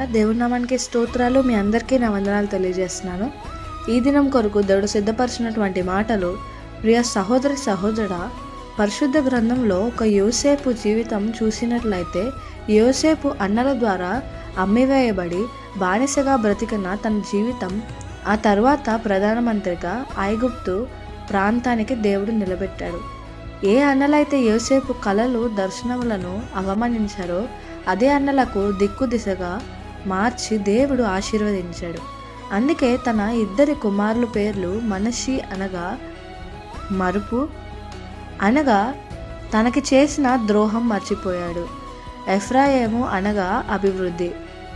దేవుడి నామానికి స్తోత్రాలు. మీ అందరికీ నా వందనాలు తెలియజేస్తున్నాను. ఈ దినం కొరకు దేవుడు సిద్ధపరిచినటువంటి మాటలు, ప్రియ సహోదరి సహోదరుడా, పరిశుద్ధ గ్రంథంలో ఒక యోసేపు జీవితం చూసినట్లయితే, యోసేపు అన్నల ద్వారా అమ్మివేయబడి బానిసగా బ్రతికిన తన జీవితం, ఆ తర్వాత ప్రధానమంత్రిగా ఐగుప్తు ప్రాంతానికి దేవుడు నిలబెట్టాడు. ఏ అన్నలైతే యోసేపు కలలు దర్శనములను అవమానించారో అదే అన్నలకు దిక్కు దిశగా మార్చి దేవుడు ఆశీర్వదించాడు. అందుకే తన ఇద్దరి కుమారుల పేర్లు మనషి అనగా మరుపు, అనగా తనకి చేసిన ద్రోహం మర్చిపోయాడు, ఎఫ్రాయిము అనగా అభివృద్ధి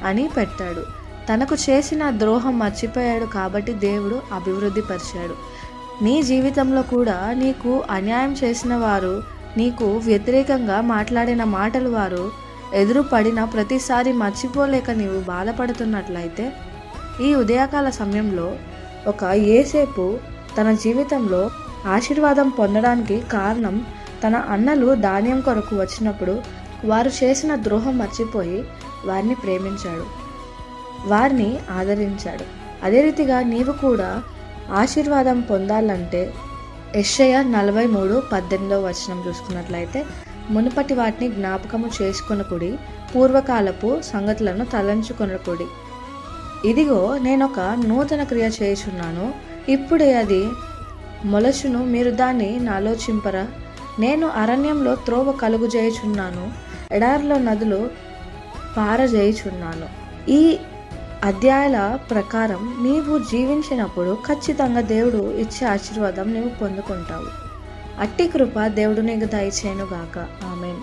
అని పెట్టాడు. తనకు చేసిన ద్రోహం మర్చిపోయాడు కాబట్టి దేవుడు అభివృద్ధి పరిచాడు. నీ జీవితంలో కూడా నీకు అన్యాయం చేసిన వారు, నీకు వ్యతిరేకంగా మాట్లాడిన మాటలు వారు ఎదురుపడిన ప్రతిసారి మర్చిపోలేక నీవు బాధపడుతున్నట్లయితే, ఈ ఉదయకాల సమయంలో ఒక యోసేపు తన జీవితంలో ఆశీర్వాదం పొందడానికి కారణం, తన అన్నలు ధాన్యం కొరకు వచ్చినప్పుడు వారు చేసిన ద్రోహం మర్చిపోయి వారిని ప్రేమించాడు, వారిని ఆదరించాడు. అదే రీతిగా నీవు కూడా ఆశీర్వాదం పొందాలంటే యెషయా 43:18 చూసుకున్నట్లయితే, మునుపటి వాటిని జ్ఞాపకము చేసుకొనకుడి, పూర్వకాలపు సంగతులను తలంచుకొనకుడి. ఇదిగో నేనొక నూతన క్రియ చేయుచున్నాను, ఇప్పుడే అది మొలచును, మీరు దాన్ని ఆలోచింపరా? నేను అరణ్యంలో త్రోవ కలుగుజేయుచున్నాను, ఎడారిలో నదులు పారజేయుచున్నాను. ఈ అధ్యాయాల ప్రకారం నీవు జీవించినప్పుడు ఖచ్చితంగా దేవుడు ఇచ్చే ఆశీర్వాదం నీవు పొందుకుంటావు. అట్టి కృప దేవుడు నీకు దయచేయునుగాక. ఆమేన్.